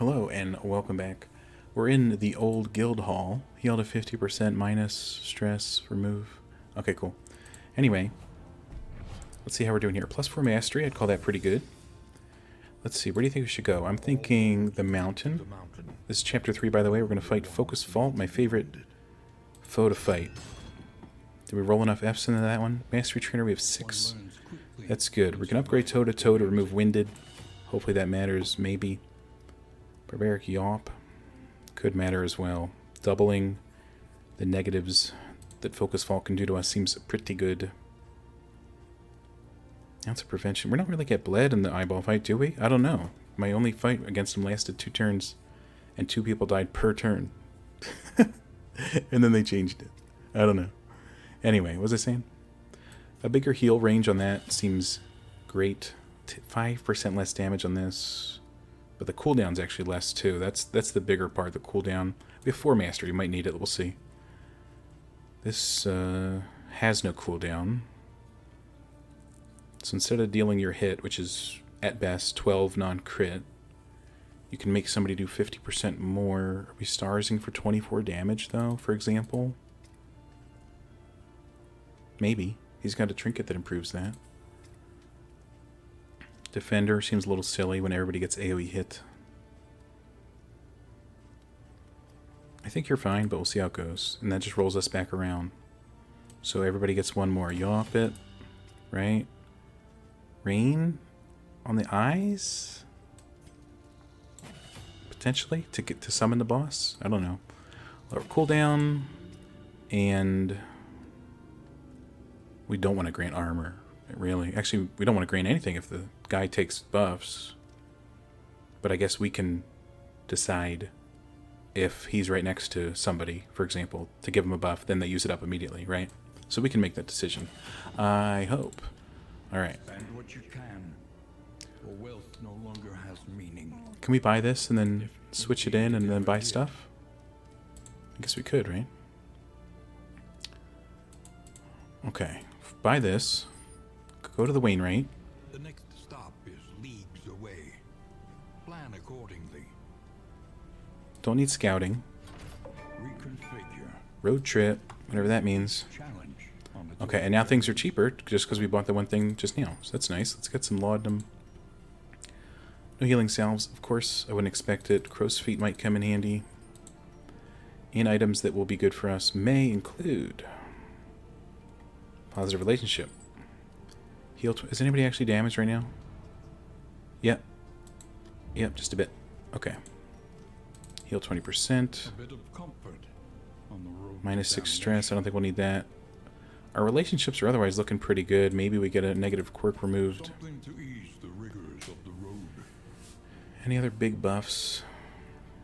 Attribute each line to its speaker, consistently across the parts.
Speaker 1: Hello and welcome back. We're in the old guild hall. Heal to 50% minus stress, remove. Okay, cool. Anyway, let's see how we're doing here. +4 mastery, I'd call that pretty good. Let's see, where do you think we should go? I'm thinking the mountain. This is chapter 3, by the way. We're going to fight Focus Fault, my favorite foe to fight. Did we roll enough Fs into that one? Mastery Trainer, we have 6. That's good. We can upgrade toe to toe to remove Winded. Hopefully that matters, maybe. Barbaric Yawp could matter as well. Doubling the negatives that Focus Fault can do to us seems pretty good. That's a prevention. We're not really get bled in the eyeball fight, do we? I don't know. My only fight against him lasted 2 turns, and 2 people died per turn. And then they changed it. I don't know. Anyway, what was I saying? A bigger heal range on that seems great. 5% less damage on this. But the cooldown's actually less too. That's the bigger part, the cooldown. We have 4 mastery, you might need it, we'll see. This has no cooldown. So instead of dealing your hit, which is at best 12 non-crit, you can make somebody do 50% more. Are we starsing for 24 damage though, for example? Maybe. He's got a trinket that improves that. Defender seems a little silly when everybody gets AoE hit. I think you're fine, but we'll see how it goes. And that just rolls us back around. So everybody gets 1 more. Yawp it, right? Rain on the eyes? Potentially, to get to summon the boss? I don't know. Lower cooldown, and we don't want to grant armor. Really. Actually, we don't want to grant anything if the guy takes buffs. But I guess we can decide if he's right next to somebody, for example, to give him a buff, then they use it up immediately, right? So we can make that decision. I hope. Alright.
Speaker 2: Spend what you can, for wealth no longer has meaning.
Speaker 1: Can we buy this and then switch it in and then buy stuff? I guess we could, right? Okay. Buy this. Go to the Wainwright.
Speaker 2: The next stop is leagues away. Plan accordingly.
Speaker 1: Don't need scouting.
Speaker 2: Reconfigure.
Speaker 1: Road trip, whatever that means.
Speaker 2: Challenge.
Speaker 1: Okay, and now things are cheaper just because we bought the one thing just now. So that's nice. Let's get some laudanum. No healing salves, of course. I wouldn't expect it. Crow's feet might come in handy. And items that will be good for us may include positive relationship. Heal. Is anybody actually damaged right now? Yep. Yep, just a bit. Okay. Heal 20%.
Speaker 2: A bit of comfort on the road.
Speaker 1: -6 stress. I don't think we'll need that. Our relationships are otherwise looking pretty good. Maybe we get a negative quirk removed.
Speaker 2: Something to ease the rigors of the road.
Speaker 1: Any other big buffs?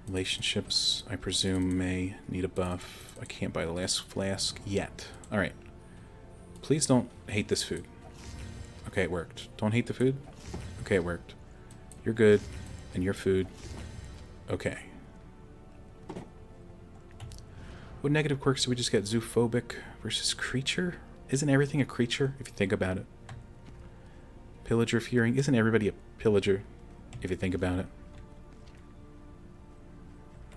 Speaker 1: Relationships, I presume, may need a buff. I can't buy the last flask yet. Alright. Please don't hate this food. Okay, it worked. Don't hate the food? Okay, it worked. You're good. And your food. Okay. What negative quirks do we just get? Zoophobic versus creature? Isn't everything a creature, if you think about it? Pillager fearing. Isn't everybody a pillager, if you think about it?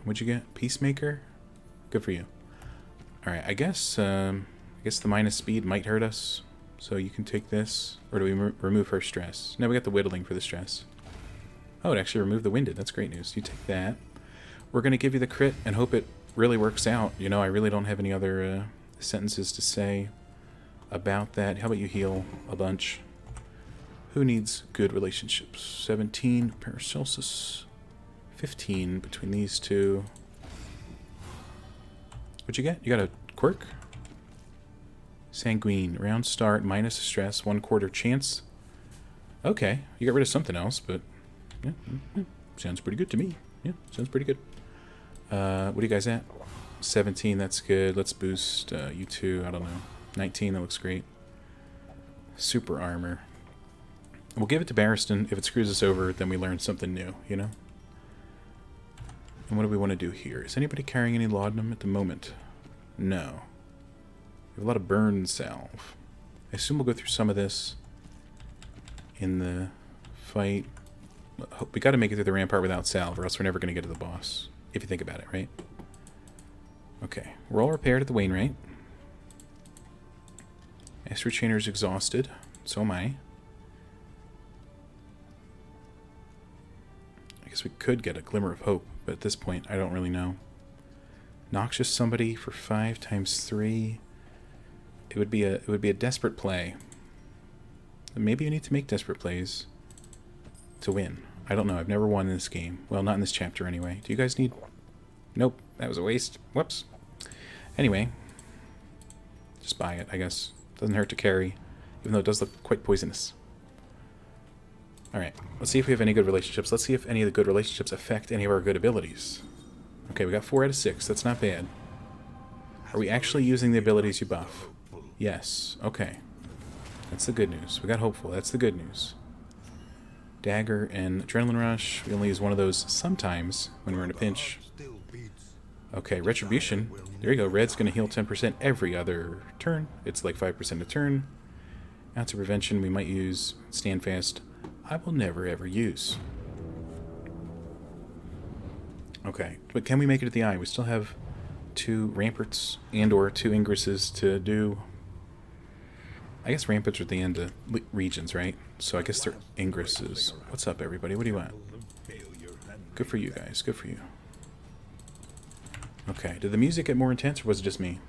Speaker 1: What'd you get? Peacemaker? Good for you. Alright, I guess the minus speed might hurt us. So you can take this. Or do we remove her stress? No, we got the whittling for the stress. Oh, it actually removed the winded. That's great news. You take that. We're going to give you the crit and hope it really works out. You know, I really don't have any other sentences to say about that. How about you heal a bunch? Who needs good relationships? 17 Paracelsus. 15 between these two. What'd you get? You got a quirk? Sanguine. Round start, minus stress, 1/4 chance. Okay, you got rid of something else, but yeah, sounds pretty good to me. Yeah, sounds pretty good. What are you guys at? 17, that's good. Let's boost you two, I don't know. 19, that looks great. Super armor. We'll give it to Barristan. If it screws us over, then we learn something new, you know? And what do we want to do here? Is anybody carrying any laudanum at the moment? No. We have a lot of burn salve. I assume we'll go through some of this in the fight. We got to make it through the rampart without salve, or else we're never going to get to the boss. If you think about it, right? Okay, we're all repaired at the Wainwright. Master Chainer's exhausted. So am I. I guess we could get a glimmer of hope, but at this point, I don't really know. Noxious somebody for 5 times 3. It would be a desperate play. Maybe you need to make desperate plays to win. I don't know. I've never won in this game. Well, not in this chapter anyway. Do you guys need... Nope. That was a waste. Whoops. Anyway. Just buy it, I guess. Doesn't hurt to carry. Even though it does look quite poisonous. Alright. Let's see if we have any good relationships. Let's see if any of the good relationships affect any of our good abilities. Okay, we got 4 out of 6. That's not bad. Are we actually using the abilities you buff? Yes. Okay. That's the good news. We got hopeful. That's the good news. Dagger and Adrenaline Rush. We only use one of those sometimes when we're in a pinch. Okay, Retribution. There you go. Red's going to heal 10% every other turn. It's like 5% a turn. Ounce of Prevention we might use. Stand Fast. I will never ever use. Okay, but can we make it at the eye? We still have 2 Ramparts and or 2 Ingresses to do. I guess Ramparts are at the end of regions, right? So I guess they're Ingresses. What's up, everybody? What do you want? Good for you guys. Good for you. Okay, did the music get more intense, or was it just me?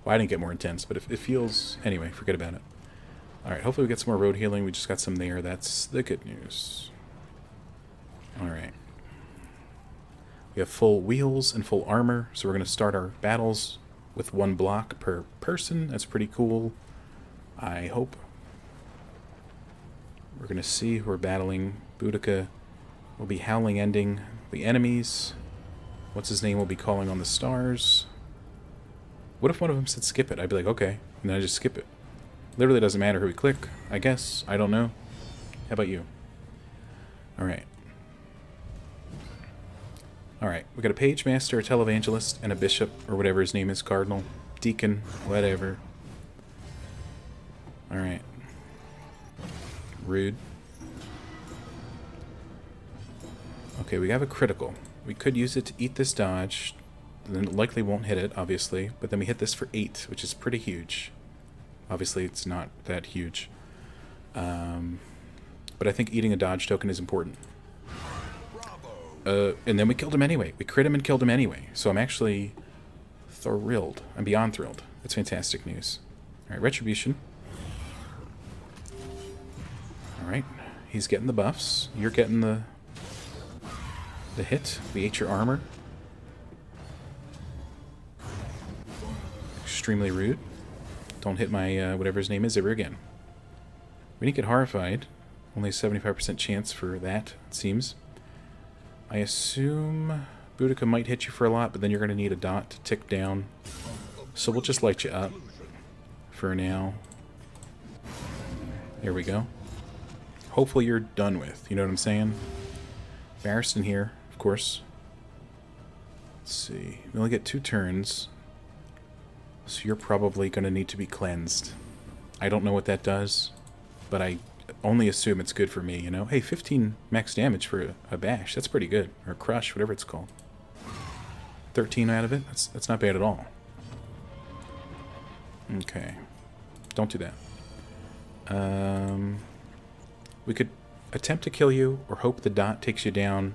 Speaker 1: Well, I didn't get more intense, but it feels... Anyway, forget about it. Alright, hopefully we get some more road healing. We just got some there. That's the good news. Alright. We have full wheels and full armor, so we're going to start our battles with 1 block per person. That's pretty cool. I hope. We're going to see who we're battling. Boudica will be howling ending the enemies. What's his name will be calling on the stars. What if one of them said skip it? I'd be like, okay. And then I just skip it. Literally doesn't matter who we click, I guess. I don't know. How about you? Alright. Alright, we got a page master, a televangelist, and a bishop, or whatever his name is, cardinal, deacon, whatever. Alright. Rude. Okay, we have a critical. We could use it to eat this dodge. Then it likely won't hit it, obviously. But then we hit this for 8, which is pretty huge. Obviously, it's not that huge. But I think eating a dodge token is important. And then we killed him anyway. We crit him and killed him anyway. So I'm actually thrilled. I'm beyond thrilled. That's fantastic news. Alright, Retribution. Alright. He's getting the buffs. You're getting the hit. We ate your armor. Extremely rude. Don't hit my whatever his name is ever again. We didn't get horrified. Only a 75% chance for that, it seems. I assume Boudica might hit you for a lot, but then you're going to need a dot to tick down. So we'll just light you up for now. There we go. Hopefully you're done with, you know what I'm saying? Barristan here, of course. Let's see. We only get 2 turns. So you're probably going to need to be cleansed. I don't know what that does, but I only assume it's good for me, you know? Hey, 15 max damage for a bash. That's pretty good. Or crush, whatever it's called. 13 out of it? That's not bad at all. Okay. Don't do that. We could attempt to kill you, or hope the dot takes you down,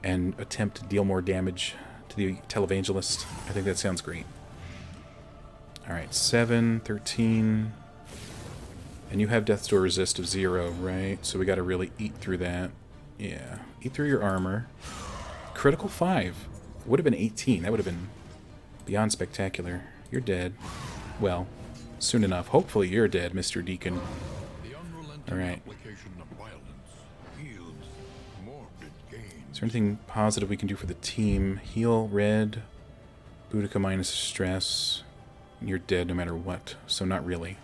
Speaker 1: and attempt to deal more damage to the televangelist. I think that sounds great. Alright, 7, 13... And you have Death's Door resist of 0, right? So we gotta really eat through that. Yeah. Eat through your armor. Critical 5. Would have been 18. That would have been beyond spectacular. You're dead. Well, soon enough. Hopefully you're dead, Mr. Deacon. Alright. Is there anything positive we can do for the team? Heal red. Boudica minus stress. You're dead no matter what. So not really.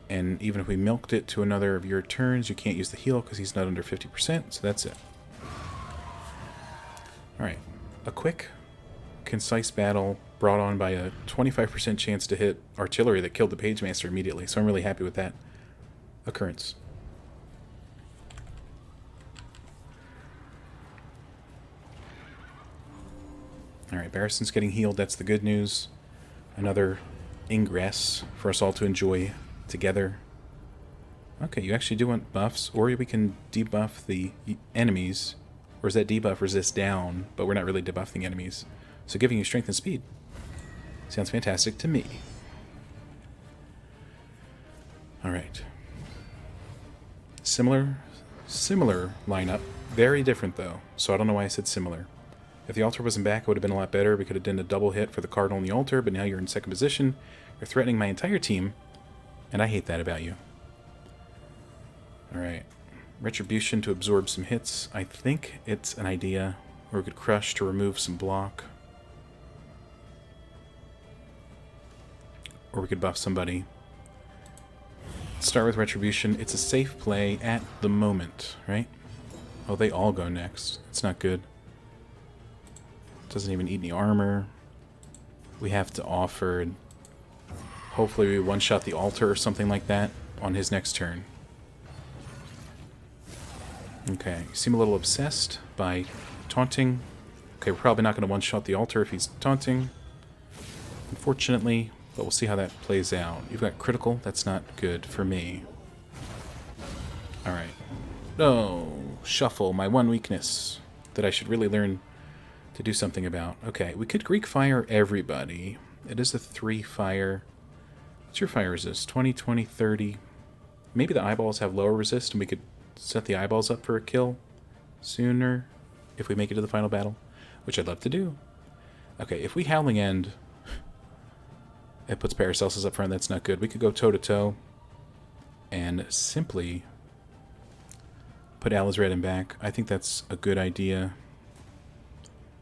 Speaker 1: And even if we milked it to another of your turns, you can't use the heal because he's not under 50%, so that's it. Alright. A quick, concise battle brought on by a 25% chance to hit artillery that killed the Page Master immediately, so I'm really happy with that occurrence. Alright, Barristan's getting healed. That's the good news. Another ingress for us all to enjoy together. Okay, you actually do want buffs, or we can debuff the enemies. Or is that debuff resist down, but we're not really debuffing enemies. So giving you strength and speed. Sounds fantastic to me. Alright. Similar lineup. Very different, though. So I don't know why I said similar. If the altar wasn't back, it would have been a lot better. We could have done a double hit for the cardinal on the altar, but now you're in second position. You're threatening my entire team, and I hate that about you. Alright. Retribution to absorb some hits. I think it's an idea. Or we could crush to remove some block. Or we could buff somebody. Start with Retribution. It's a safe play at the moment, right? Oh, they all go next. It's not good. Doesn't even eat any armor. We have to offer... Hopefully we one-shot the altar or something like that on his next turn. Okay, you seem a little obsessed by taunting. Okay, we're probably not going to one-shot the altar if he's taunting. Unfortunately, but we'll see how that plays out. You've got critical. That's not good for me. Alright. No! Shuffle, my one weakness that I should really learn to do something about. Okay, we could Greek fire everybody. It is a 3 fire. What's your fire resist? 20, 20, 30. Maybe the eyeballs have lower resist and we could set the eyeballs up for a kill sooner if we make it to the final battle, which I'd love to do. Okay, if we Howling End, it puts Paracelsus up front. That's not good. We could go toe-to-toe and simply put Alizred back. I think that's a good idea.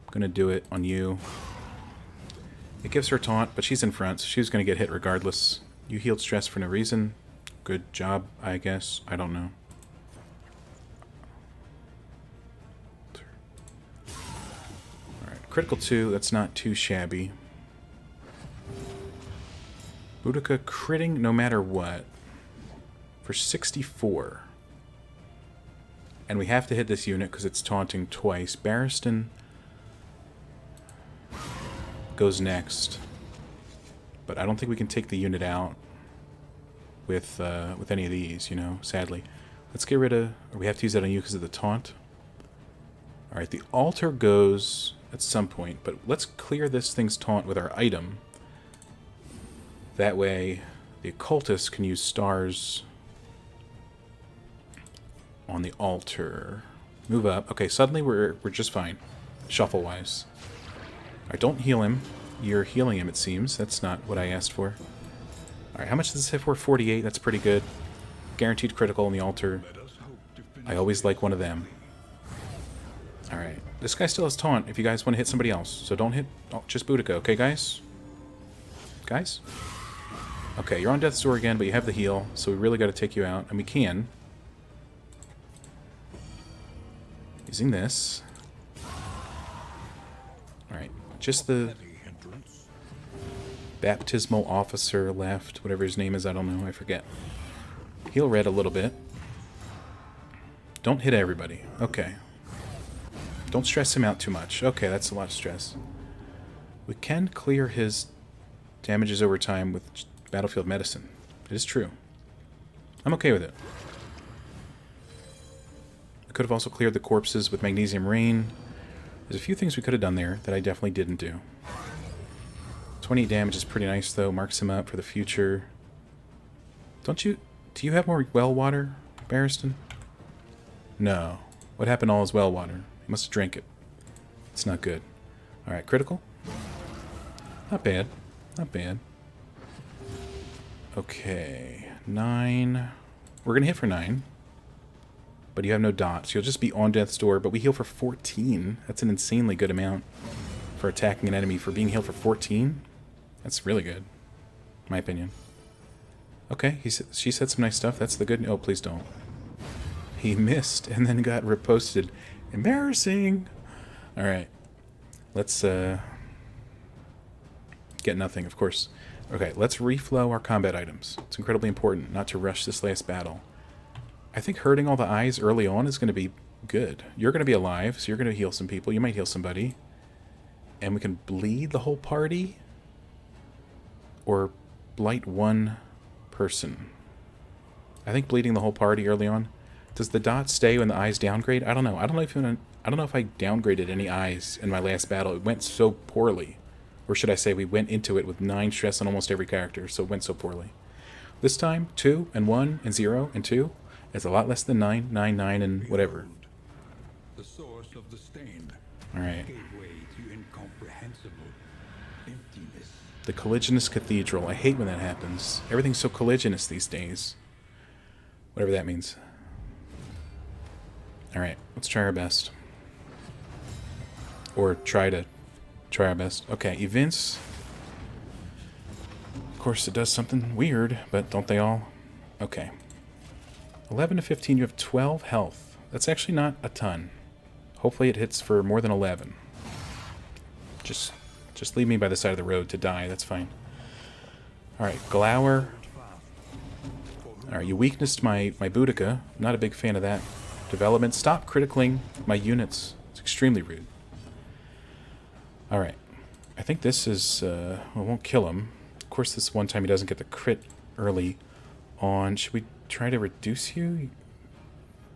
Speaker 1: I'm going to do it on you. It gives her taunt, but she's in front, so she's going to get hit regardless. You healed stress for no reason. Good job, I guess. I don't know. Alright, critical 2. That's not too shabby. Boudica critting no matter what. For 64. And we have to hit this unit because it's taunting twice. Barristan goes next. But I don't think we can take the unit out with any of these, you know, sadly. Let's get rid of... Or we have to use that on you because of the taunt. Alright, the altar goes at some point, but let's clear this thing's taunt with our item. That way, the occultist can use stars on the altar. Move up. Okay, suddenly we're just fine, shuffle-wise. Alright, don't heal him. You're healing him, it seems. That's not what I asked for. Alright, how much does this hit for? 48. That's pretty good. Guaranteed critical on the altar. I always like one of them. Alright, this guy still has taunt if you guys want to hit somebody else. So don't hit just Boudica, okay, guys? Guys? Okay, you're on death's door again, but you have the heal, so we really got to take you out. And we can. Using this. Alright, just the baptismal officer left, whatever his name is, I don't know, I forget. Heal red a little bit. Don't hit everybody. Okay. Don't stress him out too much. Okay, that's a lot of stress. We can clear his damages over time with battlefield medicine. It is true. I'm okay with it. We could have also cleared the corpses with magnesium rain. There's a few things we could have done there that I definitely didn't do. 28 damage is pretty nice, though. Marks him up for the future. Don't you... Do you have more well water, Barristan? No. What happened to all his well water? He must have drank it. It's not good. Alright, critical? Not bad. Not bad. Okay. 9. We're going to hit for 9. But you have no dots. You'll just be on death's door, but we heal for 14. That's an insanely good amount for attacking an enemy. For being healed for 14? That's really good. In my opinion. Okay, she said some nice stuff. That's the good... Oh, please don't. He missed and then got reposted. Embarrassing! Alright. Let's, get nothing, of course. Okay, let's reflow our combat items. It's incredibly important not to rush this last battle. I think hurting all the eyes early on is going to be good. You're going to be alive, so you're going to heal some people. You might heal somebody. And we can bleed the whole party? Or blight one person? I think bleeding the whole party early on. Does the dot stay when the eyes downgrade? I don't know. I don't know if I downgraded any eyes in my last battle. It went so poorly. Or should I say we went into it with 9 stress on almost every character, so it went so poorly. This time, 2 and 1 and 0 and 2 is a lot less than 9, 9, 9 and whatever.
Speaker 2: The source of the stain.
Speaker 1: Alright.
Speaker 2: Gateway to incomprehensible emptiness.
Speaker 1: The colliginous cathedral. I hate when that happens. Everything's so colliginous these days. Whatever that means. Alright, let's try our best. Or try our best. Okay, events. Of course, it does something weird, but don't they all? Okay. 11 to 15, you have 12 health. That's actually not a ton. Hopefully it hits for more than 11. Just leave me by the side of the road to die, that's fine. Alright, Glower. Alright, you weaknessed my Boudica. Not a big fan of that development. Stop criticaling my units. It's extremely rude. Alright. I think this is, well, it won't kill him. Of course, this one time he doesn't get the crit early on. Should we try to reduce you?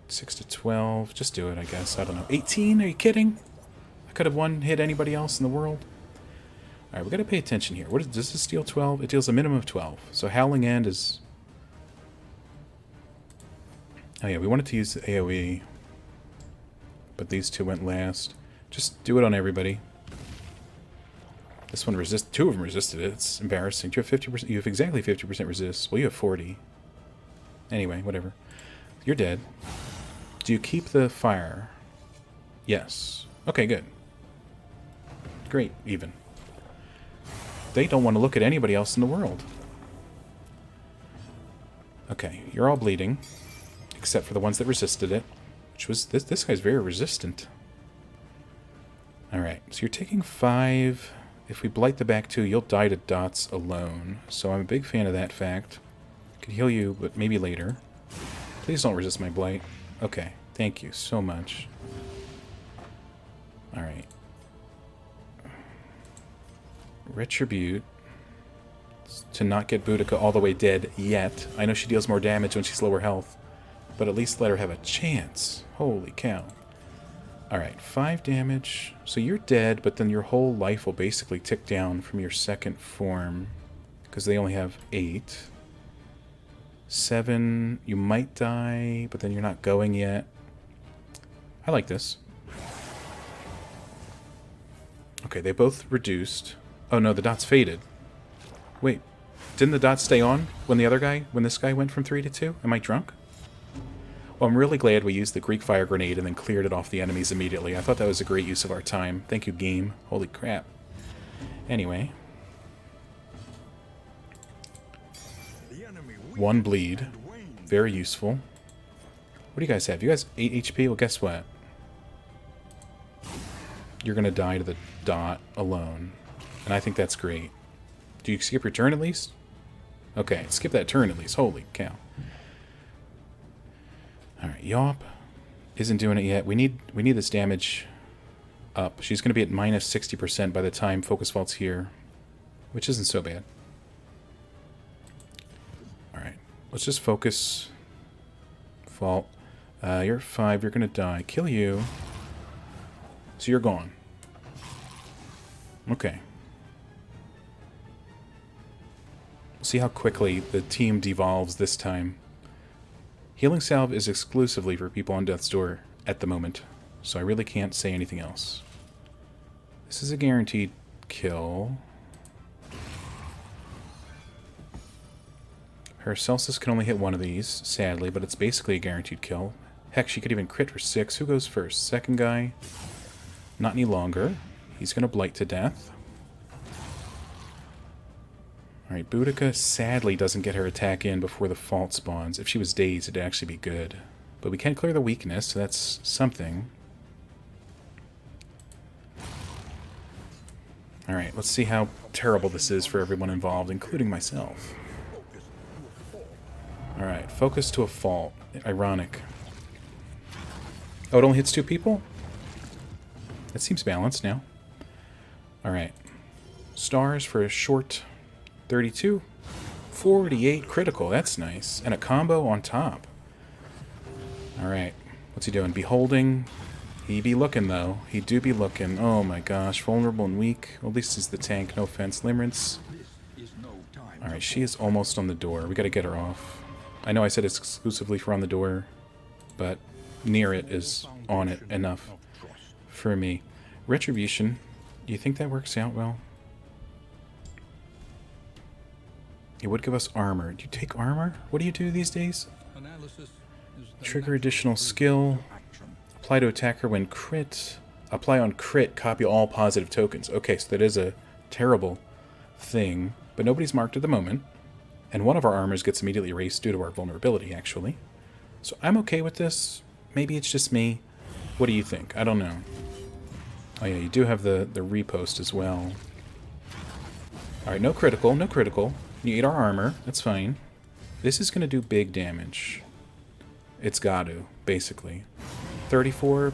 Speaker 1: 6 to 12. Just do it, I guess. I don't know. 18? Are you kidding? I could have hit anybody else in the world. Alright, we gotta pay attention here. Does this deal 12? It deals a minimum of 12. So Howling End is... Oh yeah, we wanted to use the AoE. But these two went last. Just do it on everybody. This one two of them resisted it. It's embarrassing. You have 50%. You have exactly 50% resist. Well, you have 40. Anyway, whatever. You're dead. Do you keep the fire? Yes. Okay, good. Great, even. They don't want to look at anybody else in the world. Okay, you're all bleeding. Except for the ones that resisted it. Which was... This guy's very resistant. Alright, so you're taking 5... If we blight the back 2, you'll die to dots alone. So I'm a big fan of that fact. I could heal you, but maybe later. Please don't resist my blight. Okay, thank you so much. Alright. Retribute. To not get Boudica all the way dead yet. I know she deals more damage when she's lower health. But at least let her have a chance. Holy cow. Alright, 5 damage. So you're dead, but then your whole life will basically tick down from your second form. Because they only have 8. 7, you might die, but then you're not going yet. I like this. Okay, they both reduced. Oh no, the dots faded. Wait, didn't the dots stay on when this guy went from 3 to 2? Am I drunk? Well, I'm really glad we used the Greek fire grenade and then cleared it off the enemies immediately. I thought that was a great use of our time. Thank you, game. Holy crap. Anyway. 1 bleed. Very useful. What do you guys have? You guys 8 HP? Well, guess what? You're going to die to the dot alone. And I think that's great. Do you skip your turn at least? Okay, skip that turn at least. Holy cow. Alright, Yawp isn't doing it yet. We need this damage up. She's going to be at minus 60% by the time Focus Vault's here, which isn't so bad. Alright, let's just focus. Vault. You're at 5. You're going to die. Kill you. So you're gone. Okay. See how quickly the team devolves this time. Healing Salve is exclusively for people on Death's Door at the moment, so I really can't say anything else. This is a guaranteed kill. Paracelsus can only hit one of these, sadly, but it's basically a guaranteed kill. Heck, she could even crit for 6. Who goes first? Second guy? Not any longer. He's going to blight to death. Alright, Boudica sadly doesn't get her attack in before the fault spawns. If she was dazed, it'd actually be good. But we can clear the weakness, so that's something. Alright, let's see how terrible this is for everyone involved, including myself. Alright, focus to a fault. Ironic. Oh, it only hits 2 people? That seems balanced now. Alright. Stars for a short 32. 48 critical. That's nice. And a combo on top. Alright. What's he doing? Beholding. He be looking, though. He do be looking. Oh my gosh. Vulnerable and weak. Well, at least he's the tank. No offense. Limerence. Alright, she is almost on the door. We gotta get her off. I know I said it's exclusively for on the door, but near it is on it enough for me. Retribution. Do you think that works out well? It would give us armor. Do you take armor? What do you do these days? Trigger additional skill. Apply to attacker when crit. Apply on crit. Copy all positive tokens. Okay, so that is a terrible thing. But nobody's marked at the moment. And one of our armors gets immediately erased due to our vulnerability, actually. So I'm okay with this. Maybe it's just me. What do you think? I don't know. Oh yeah, you do have the repost as well. Alright, no critical, no critical. You ate our armor. That's fine. This is going to do big damage. It's got to, basically. 34.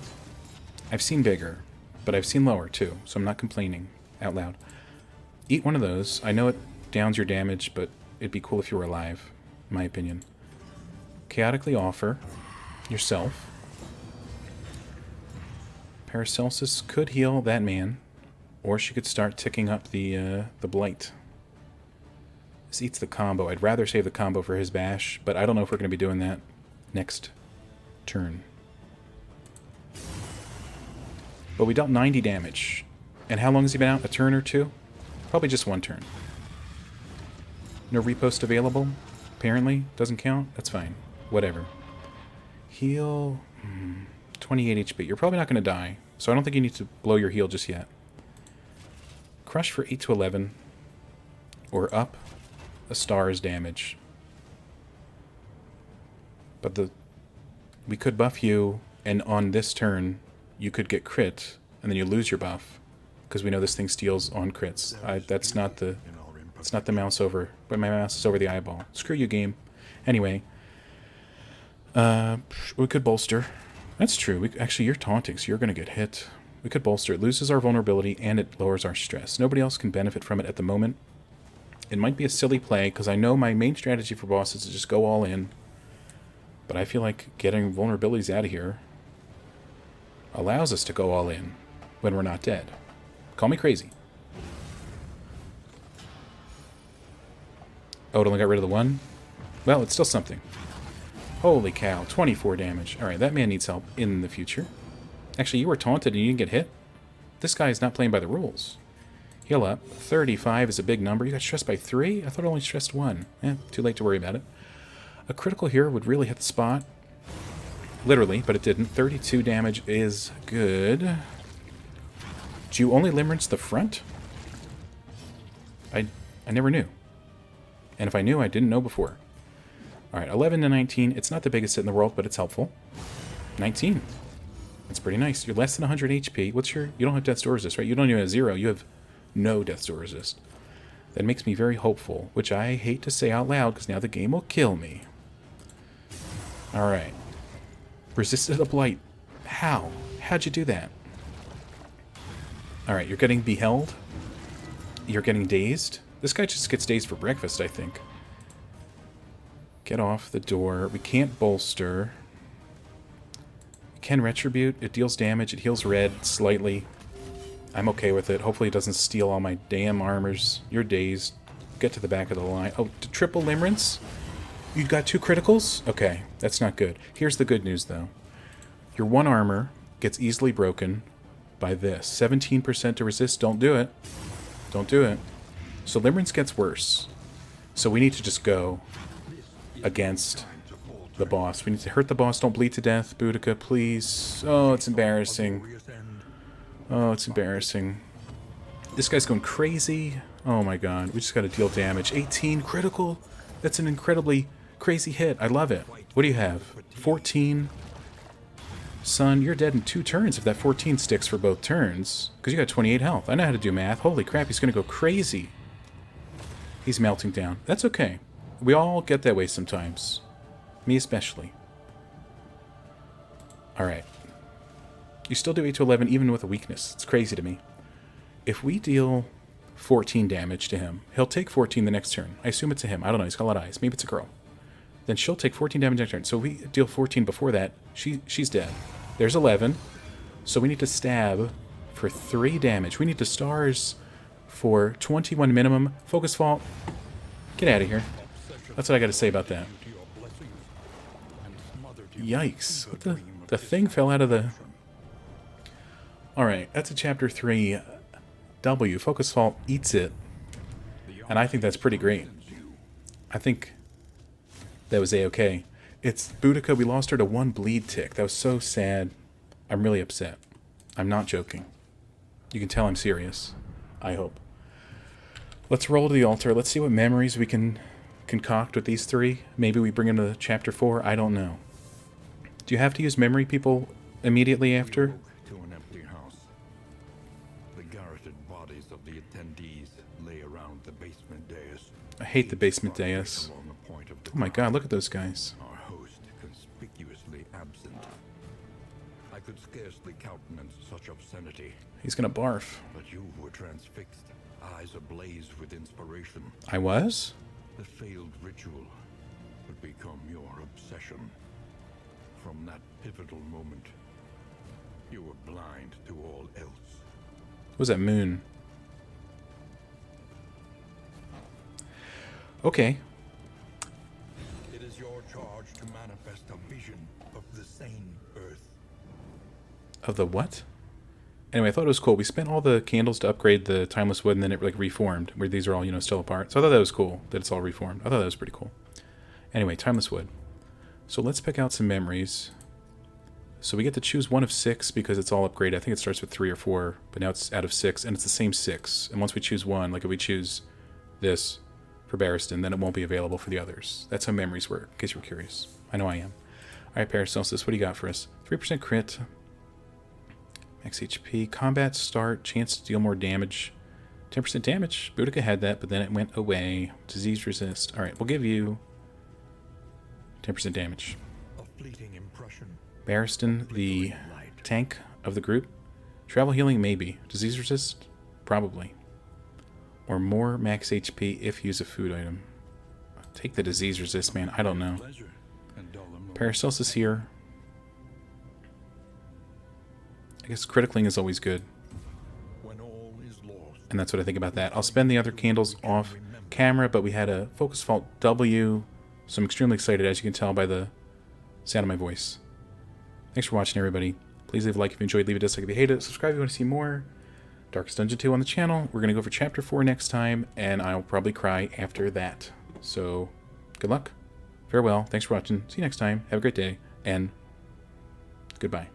Speaker 1: I've seen bigger, but I've seen lower too, so I'm not complaining out loud. Eat one of those. I know it downs your damage, but it'd be cool if you were alive, in my opinion. Chaotically offer yourself. Paracelsus could heal that man, or she could start ticking up the blight. This eats the combo. I'd rather save the combo for his bash, but I don't know if we're going to be doing that next turn. But we dealt 90 damage. And how long has he been out? A turn or two? Probably just one turn. No repost available? Apparently. Doesn't count? That's fine. Whatever. Heal... 28 HP. You're probably not going to die, so I don't think you need to blow your heal just yet. Crush for 8 to 11. Or up. A star's damage. But we could buff you, and on this turn, you could get crit, and then you lose your buff. Because we know this thing steals on crits. That's not the... It's not the mouse over, but my mouse is over the eyeball. Screw you, game. Anyway. We could bolster. That's true. Actually, you're taunting, so you're going to get hit. We could bolster. It loses our vulnerability, and it lowers our stress. Nobody else can benefit from it at the moment. It might be a silly play, because I know my main strategy for boss is to just go all in. But I feel like getting vulnerabilities out of here allows us to go all in when we're not dead. Call me crazy. Oh, it only got rid of the one? Well, it's still something. Holy cow, 24 damage. Alright, that man needs help in the future. Actually, you were taunted and you didn't get hit? This guy is not playing by the rules. Heal up. 35 is a big number. You got stressed by 3? I thought I only stressed 1. Too late to worry about it. A critical here would really hit the spot. Literally, but it didn't. 32 damage is good. Do you only limerence the front? I never knew. And if I knew, I didn't know before. Alright, 11 to 19. It's not the biggest hit in the world, but it's helpful. 19. That's pretty nice. You're less than 100 HP. What's your... You don't have death's door resist, right? You don't even have 0. You have no death's door resist. That makes me very hopeful, which I hate to say out loud, because now the game will kill me. Alright. Resisted a blight. How? How'd you do that? Alright, you're getting beheld. You're getting dazed. This guy just gets dazed for breakfast, I think. Get off the door. We can't bolster. We can retribute. It deals damage. It heals red slightly. I'm okay with it. Hopefully it doesn't steal all my damn armors. You're dazed. Get to the back of the line. Oh, triple limerence? You got 2 criticals? Okay, that's not good. Here's the good news, though. Your 1 armor gets easily broken by this. 17% to resist. Don't do it. Don't do it. So limerence gets worse. So we need to just go against the boss. We need to hurt the boss. Don't bleed to death, Boudica, please. Oh, it's embarrassing. Oh, it's embarrassing. This guy's going crazy. Oh my god. We just got to deal damage. 18 critical. That's an incredibly crazy hit. I love it. What do you have? 14. Son, you're dead in 2 turns if that 14 sticks for both turns. Because you got 28 health. I know how to do math. Holy crap, he's going to go crazy. He's melting down. That's okay. We all get that way sometimes. Me especially. Alright. You still do 8 to 11 even with a weakness. It's crazy to me. if we deal 14 damage to him, he'll take 14 the next turn. I assume it's a him. I don't know. He's got a lot of eyes. Maybe it's a girl. Then she'll take 14 damage next turn. So if we deal 14 before that, she's dead. There's 11. So we need to stab for 3 damage. We need to stars for 21 minimum. Focus fault. Get out of here. That's what I got to say about that. Yikes. What the thing fell out of the... Alright, that's a chapter 3 W. Focus fault eats it. And I think that's pretty great. I think that was A-okay. It's Boudica. We lost her to 1 bleed tick. That was so sad. I'm really upset. I'm not joking. You can tell I'm serious. I hope. Let's roll to the altar. Let's see what memories we can concoct with these 3. Maybe we bring into chapter 4. I don't know. Do you have to use memory, people, immediately after?
Speaker 2: To an empty house. The garroted bodies of the attendees lay around the basement dais.
Speaker 1: I hate the basement dais.
Speaker 2: Along the point of the
Speaker 1: Oh my god, look at those guys.
Speaker 2: Our host conspicuously absent. I could scarcely countenance such obscenity.
Speaker 1: He's gonna barf.
Speaker 2: But you were transfixed, eyes ablaze with inspiration.
Speaker 1: I was?
Speaker 2: The failed ritual would become your obsession. From that pivotal moment, you were blind to all else.
Speaker 1: What was that, moon? Okay.
Speaker 2: It is your charge to manifest a vision of the sane earth.
Speaker 1: Of the what? Anyway, I thought it was cool. We spent all the candles to upgrade the timeless wood, and then it like reformed, where these are all, you know, still apart. So I thought that was cool, that it's all reformed. I thought that was pretty cool. Anyway, timeless wood. So let's pick out some memories. So we get to choose 1 of 6 because it's all upgraded. I think it starts with 3 or 4, but now it's out of 6, and it's the same 6. And once we choose 1, like if we choose this for Barristan, then it won't be available for the others. That's how memories work, in case you were curious. I know I am. Alright, Paracelsus, what do you got for us? 3% crit, max HP, combat start, chance to deal more damage, 10% damage. Boudica had that, but then it went away. Disease resist. Alright, we'll give you 10% damage.
Speaker 2: A fleeting impression.
Speaker 1: Barristan, the tank of the group. Travel healing, maybe. Disease resist? Probably. Or more max HP if use a food item. Take the disease resist, man. I don't know. Paracelsus here. I guess criticling is always good.
Speaker 2: When all is lost,
Speaker 1: And that's what I think about that. I'll spend the other candles off camera, but we had a focus fault W. So I'm extremely excited, as you can tell by the sound of my voice. Thanks for watching, everybody. Please leave a like if you enjoyed, leave a dislike if you hate it, subscribe if you want to see more Darkest Dungeon 2 on the channel. We're going to go for Chapter 4 next time, and I'll probably cry after that. So, good luck. Farewell. Thanks for watching. See you next time. Have a great day, and goodbye.